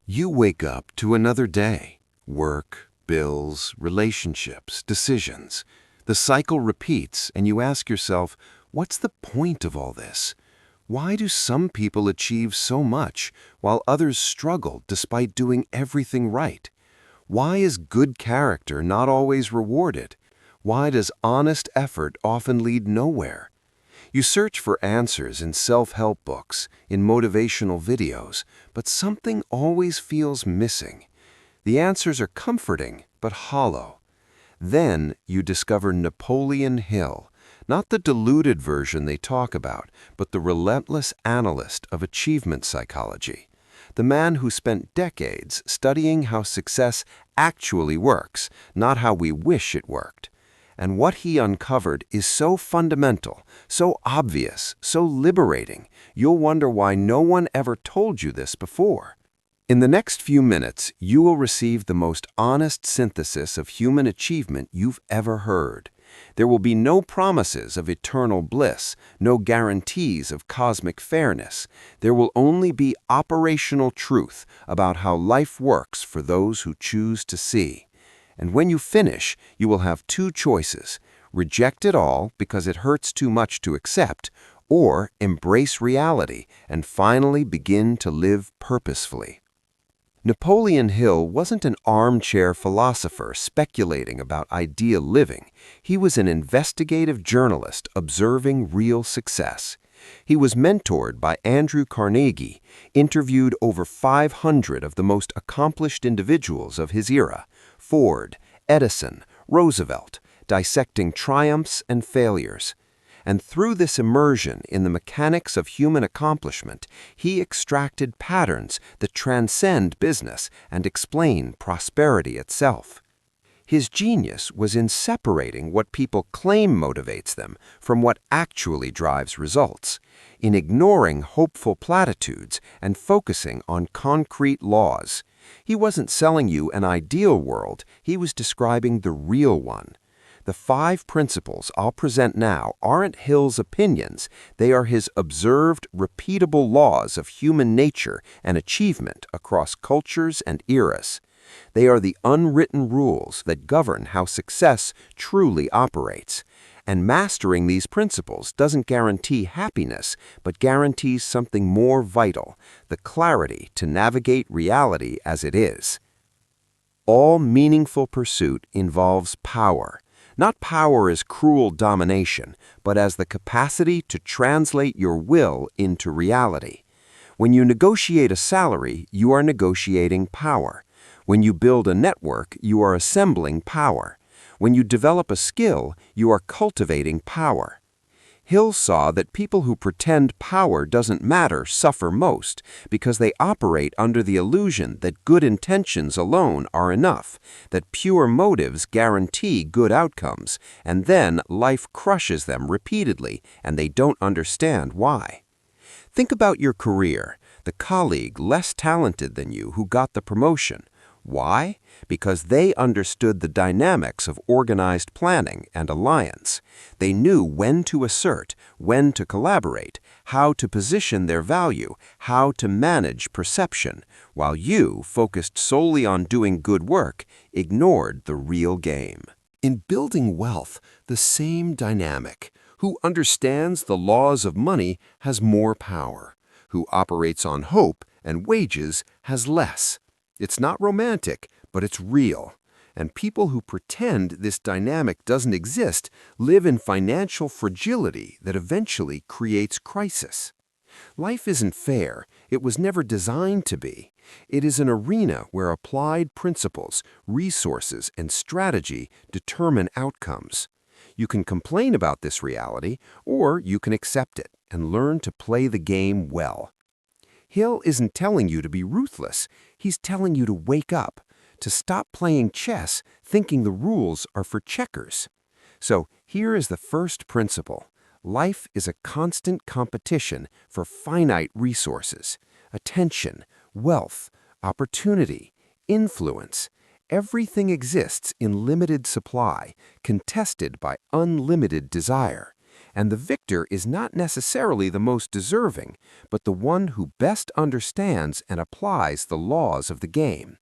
You wake up to another day. Work, bills, relationships, decisions. The cycle repeats, and you ask yourself, what's the point of all this? Why do some people achieve so much while others struggle despite doing everything right? Why is good character not always rewarded? Why does honest effort often lead nowhere? You search for answers in self-help books, in motivational videos, but something always feels missing. The answers are comforting, but hollow. Then you discover Napoleon Hill, not the diluted version they talk about, but the relentless analyst of achievement psychology. The man who spent decades studying how success actually works, not how we wish it worked. And what he uncovered is so fundamental, so obvious, so liberating, you'll wonder why no one ever told you this before. In the next few minutes, you will receive the most honest synthesis of human achievement you've ever heard. There will be no promises of eternal bliss, no guarantees of cosmic fairness. There will only be operational truth about how life works for those who choose to see. And when you finish, you will have two choices: reject it all because it hurts too much to accept, or embrace reality and finally begin to live purposefully. Napoleon Hill wasn't an armchair philosopher speculating about ideal living. He was an investigative journalist observing real success. He was mentored by Andrew Carnegie, interviewed over 500 of the most accomplished individuals of his era: Ford, Edison, Roosevelt, dissecting triumphs and failures. And through this immersion in the mechanics of human accomplishment, he extracted patterns that transcend business and explain prosperity itself. His genius was in separating what people claim motivates them from what actually drives results, in ignoring hopeful platitudes and focusing on concrete laws. He wasn't selling you an ideal world, he was describing the real one. The 5 principles I'll present now aren't Hill's opinions, they are his observed, repeatable laws of human nature and achievement across cultures and eras. They are the unwritten rules that govern how success truly operates. And mastering these principles doesn't guarantee happiness, but guarantees something more vital: the clarity to navigate reality as it is. All meaningful pursuit involves power. Not power as cruel domination, but as the capacity to translate your will into reality. When you negotiate a salary, you are negotiating power. When you build a network, you are assembling power. When you develop a skill, you are cultivating power. Hill saw that people who pretend power doesn't matter suffer most because they operate under the illusion that good intentions alone are enough, that pure motives guarantee good outcomes, and then life crushes them repeatedly and they don't understand why. Think about your career, the colleague less talented than you who got the promotion. Why? Because they understood the dynamics of organized planning and alliance. They knew when to assert, when to collaborate, how to position their value, how to manage perception, while you, focused solely on doing good work, ignored the real game. In building wealth, the same dynamic. Who understands the laws of money has more power. Who operates on hope and wages has less. It's not romantic, but it's real. And people who pretend this dynamic doesn't exist live in financial fragility that eventually creates crisis. Life isn't fair. It was never designed to be. It is an arena where applied principles, resources, and strategy determine outcomes. You can complain about this reality, or you can accept it and learn to play the game well. Hill isn't telling you to be ruthless. He's telling you to wake up, to stop playing chess thinking the rules are for checkers. So here is the first principle. Life is a constant competition for finite resources: attention, wealth, opportunity, influence. Everything exists in limited supply, contested by unlimited desire. And the victor is not necessarily the most deserving, but the one who best understands and applies the laws of the game.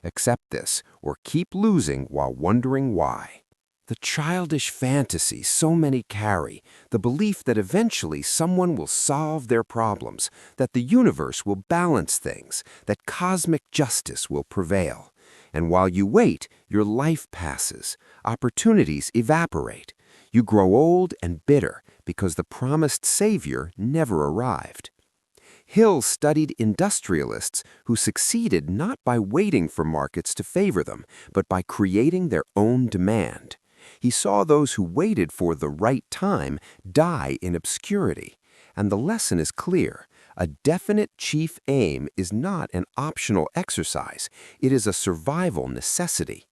Accept this, or keep losing while wondering why. The childish fantasy so many carry, the belief that eventually someone will solve their problems, that the universe will balance things, that cosmic justice will prevail. And while you wait, your life passes, opportunities evaporate. You grow old and bitter because the promised savior never arrived. Hill studied industrialists who succeeded not by waiting for markets to favor them, but by creating their own demand. He saw those who waited for the right time die in obscurity. And the lesson is clear. A definite chief aim is not an optional exercise. It is a survival necessity.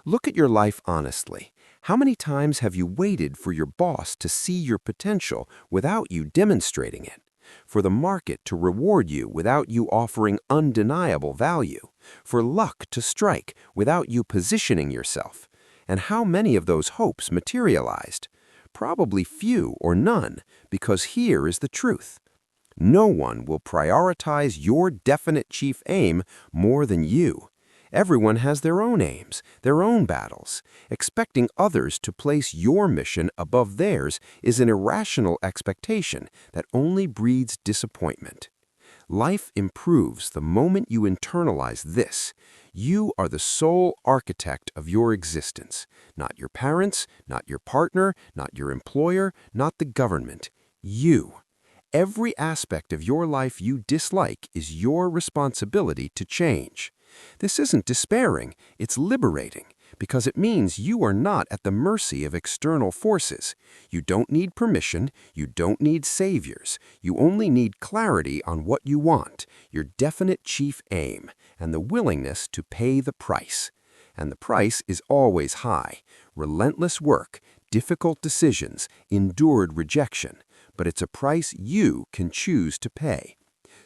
Look at your life honestly. How many times have you waited for your boss to see your potential without you demonstrating it? For the market to reward you without you offering undeniable value? For luck to strike without you positioning yourself? And how many of those hopes materialized? Probably few or none, because here is the truth. No one will prioritize your definite chief aim more than you. Everyone has their own aims, their own battles. Expecting others to place your mission above theirs is an irrational expectation that only breeds disappointment. Life improves the moment you internalize this. You are the sole architect of your existence. Not your parents, not your partner, not your employer, not the government. You. Every aspect of your life you dislike is your responsibility to change. This isn't despairing, it's liberating, because it means you are not at the mercy of external forces. You don't need permission, you don't need saviors. You only need clarity on what you want, your definite chief aim, and the willingness to pay the price. And the price is always high. Relentless work, difficult decisions, endured rejection. But it's a price you can choose to pay.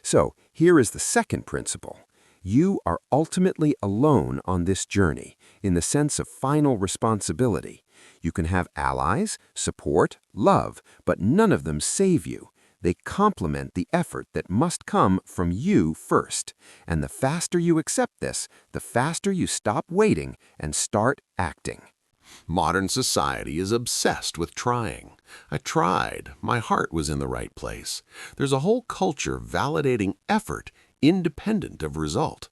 So, here is the second principle. You are ultimately alone on this journey, in the sense of final responsibility. You can have allies, support, love, but none of them save you. They complement the effort that must come from you first. And the faster you accept this, the faster you stop waiting and start acting. Modern society is obsessed with trying. I tried. My heart was in the right place. There's a whole culture validating effort independent of result.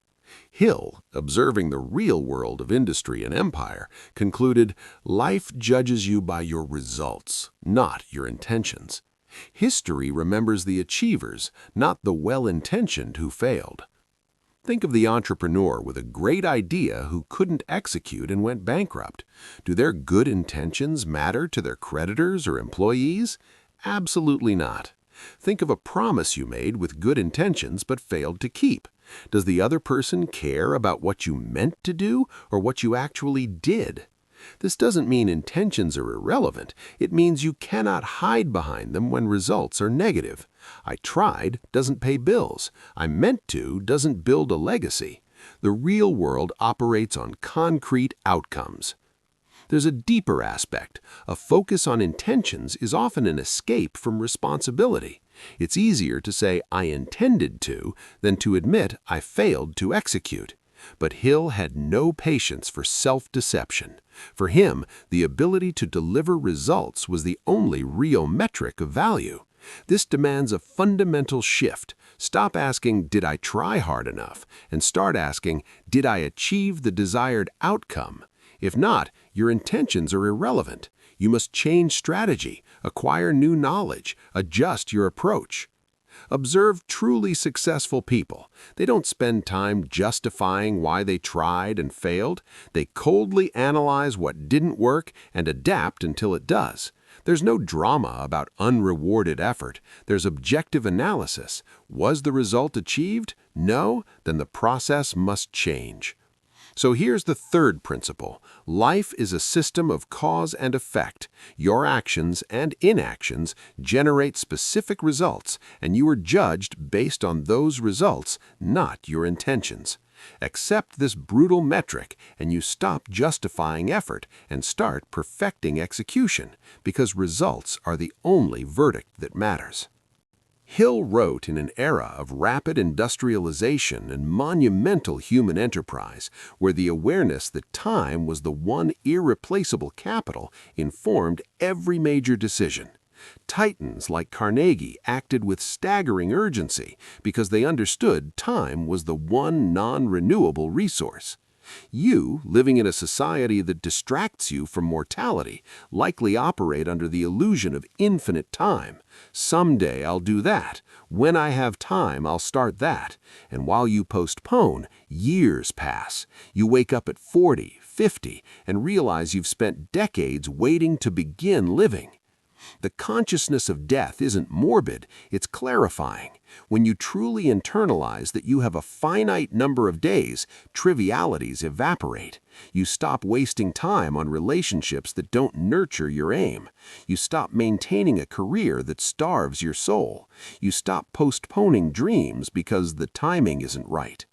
Hill, observing the real world of industry and empire, concluded, life judges you by your results, not your intentions. History remembers the achievers, not the well-intentioned who failed. Think of the entrepreneur with a great idea who couldn't execute and went bankrupt. Do their good intentions matter to their creditors or employees? Absolutely not. Think of a promise you made with good intentions but failed to keep. Does the other person care about what you meant to do or what you actually did? This doesn't mean intentions are irrelevant. It means you cannot hide behind them when results are negative. I tried doesn't pay bills. I meant to doesn't build a legacy. The real world operates on concrete outcomes. There's a deeper aspect. A focus on intentions is often an escape from responsibility. It's easier to say I intended to than to admit I failed to execute. But Hill had no patience for self-deception. For him, the ability to deliver results was the only real metric of value. This demands a fundamental shift. Stop asking, did I try hard enough? And start asking, did I achieve the desired outcome? If not, your intentions are irrelevant. You must change strategy, acquire new knowledge, adjust your approach. Observe truly successful people. They don't spend time justifying why they tried and failed. They coldly analyze what didn't work and adapt until it does. There's no drama about unrewarded effort. There's objective analysis. Was the result achieved? No? Then the process must change. So here's the third principle. Life is a system of cause and effect. Your actions and inactions generate specific results, and you are judged based on those results, not your intentions. Accept this brutal metric and you stop justifying effort and start perfecting execution, because results are the only verdict that matters. Hill wrote in an era of rapid industrialization and monumental human enterprise, where the awareness that time was the one irreplaceable capital informed every major decision. Titans like Carnegie acted with staggering urgency because they understood time was the one non-renewable resource. You, living in a society that distracts you from mortality, likely operate under the illusion of infinite time. Someday I'll do that. When I have time, I'll start that. And while you postpone, years pass. You wake up at 40, 50, and realize you've spent decades waiting to begin living. The consciousness of death isn't morbid, it's clarifying. When you truly internalize that you have a finite number of days, trivialities evaporate. You stop wasting time on relationships that don't nurture your aim. You stop maintaining a career that starves your soul. You stop postponing dreams because the timing isn't right.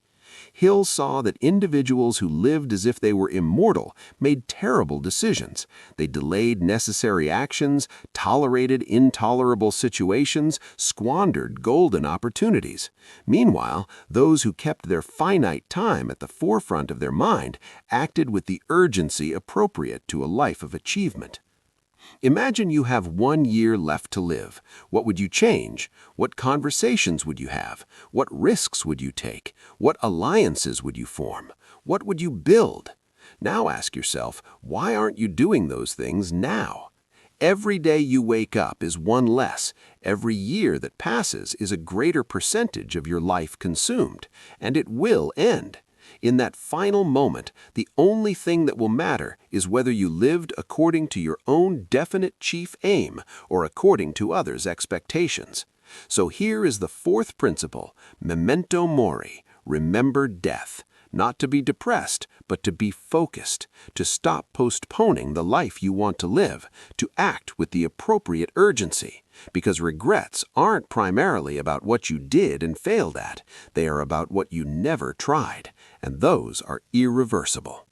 Hill saw that individuals who lived as if they were immortal made terrible decisions. They delayed necessary actions, tolerated intolerable situations, squandered golden opportunities. Meanwhile, those who kept their finite time at the forefront of their mind acted with the urgency appropriate to a life of achievement. Imagine you have 1 year left to live. What would you change? What conversations would you have? What risks would you take? What alliances would you form? What would you build? Now ask yourself, why aren't you doing those things now? Every day you wake up is one less. Every year that passes is a greater percentage of your life consumed, and it will end. In that final moment, the only thing that will matter is whether you lived according to your own definite chief aim or according to others' expectations. So here is the fourth principle, memento mori, remember death. Not to be depressed, but to be focused, to stop postponing the life you want to live, to act with the appropriate urgency. Because regrets aren't primarily about what you did and failed at, they are about what you never tried, and those are irreversible.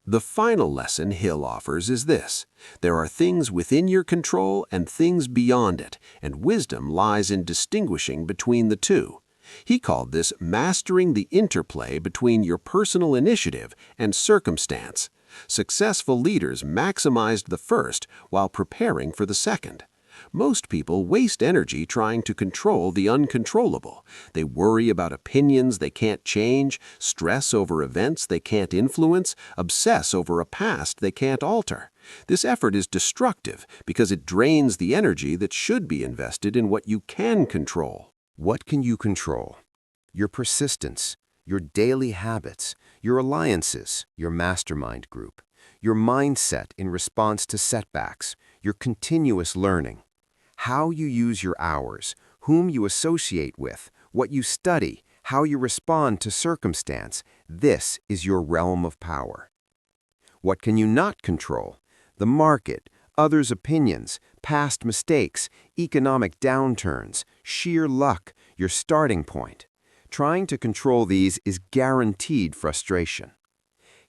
The final lesson Hill offers is this: there are things within your control and things beyond it, and wisdom lies in distinguishing between the two. He called this mastering the interplay between your personal initiative and circumstance. Successful leaders maximized the first while preparing for the second. Most people waste energy trying to control the uncontrollable. They worry about opinions they can't change, stress over events they can't influence, obsess over a past they can't alter. This effort is destructive because it drains the energy that should be invested in what you can control. What can you control? Your persistence, your daily habits, your alliances, your mastermind group, your mindset in response to setbacks, your continuous learning. How you use your hours, whom you associate with, what you study, how you respond to circumstance, this is your realm of power. What can you not control? The market, others' opinions, past mistakes, economic downturns, sheer luck, your starting point. Trying to control these is guaranteed frustration.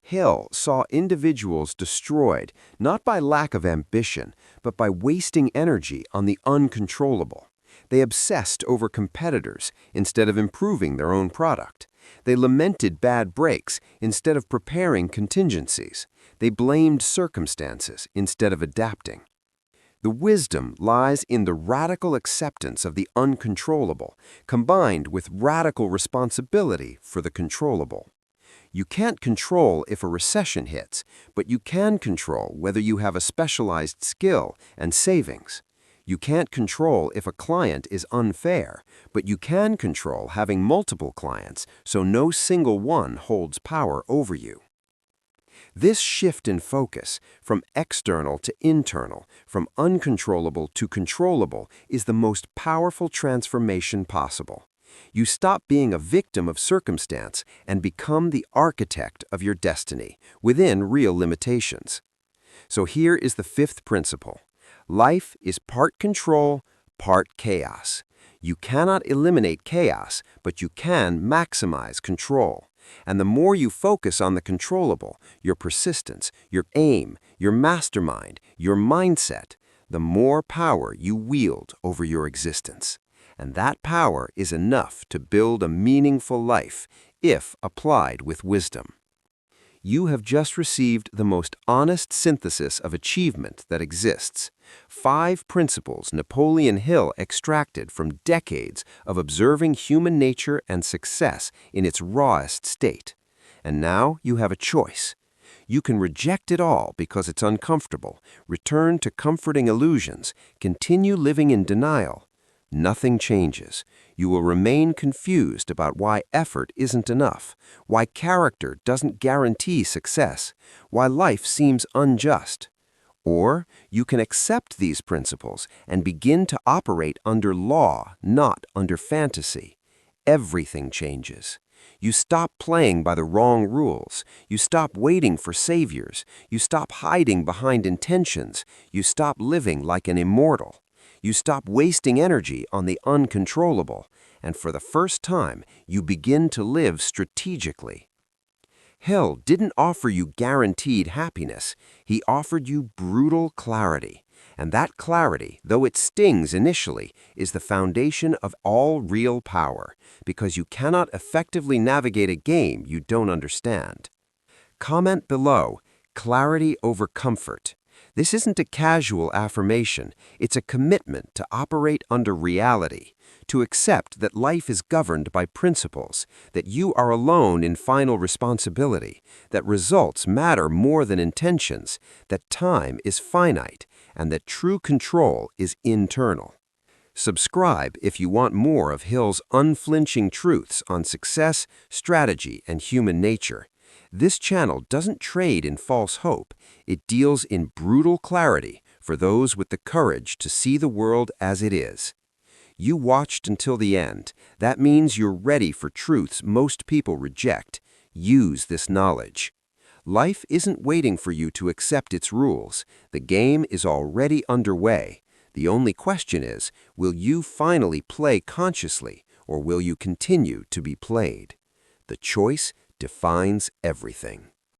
Hill saw individuals destroyed not by lack of ambition, but by wasting energy on the uncontrollable. They obsessed over competitors instead of improving their own product. They lamented bad breaks instead of preparing contingencies. They blamed circumstances instead of adapting. The wisdom lies in the radical acceptance of the uncontrollable, combined with radical responsibility for the controllable. You can't control if a recession hits, but you can control whether you have a specialized skill and savings. You can't control if a client is unfair, but you can control having multiple clients so no single one holds power over you. This shift in focus, from external to internal, from uncontrollable to controllable, is the most powerful transformation possible. You stop being a victim of circumstance and become the architect of your destiny, within real limitations. So here is the fifth principle. Life is part control, part chaos. You cannot eliminate chaos, but you can maximize control. And the more you focus on the controllable, your persistence, your aim, your mastermind, your mindset, the more power you wield over your existence. And that power is enough to build a meaningful life if applied with wisdom. You have just received the most honest synthesis of achievement that exists. 5 principles Napoleon Hill extracted from decades of observing human nature and success in its rawest state. And now you have a choice. You can reject it all because it's uncomfortable, return to comforting illusions, continue living in denial. Nothing changes. You will remain confused about why effort isn't enough, why character doesn't guarantee success, why life seems unjust. Or you can accept these principles and begin to operate under law, not under fantasy. Everything changes. You stop playing by the wrong rules. You stop waiting for saviors. You stop hiding behind intentions. You stop living like an immortal. You stop wasting energy on the uncontrollable, and for the first time, you begin to live strategically. Hill didn't offer you guaranteed happiness. He offered you brutal clarity. And that clarity, though it stings initially, is the foundation of all real power, because you cannot effectively navigate a game you don't understand. Comment below, clarity over comfort. This isn't a casual affirmation, it's a commitment to operate under reality, to accept that life is governed by principles, that you are alone in final responsibility, that results matter more than intentions, that time is finite, and that true control is internal. Subscribe if you want more of Hill's unflinching truths on success, strategy, and human nature. This channel doesn't trade in false hope. It deals in brutal clarity for those with the courage to see the world as it is. You watched until the end. That means you're ready for truths most people reject. Use this knowledge. Life isn't waiting for you to accept its rules. The game is already underway. The only question is, will you finally play consciously, or will you continue to be played? The choice defines everything.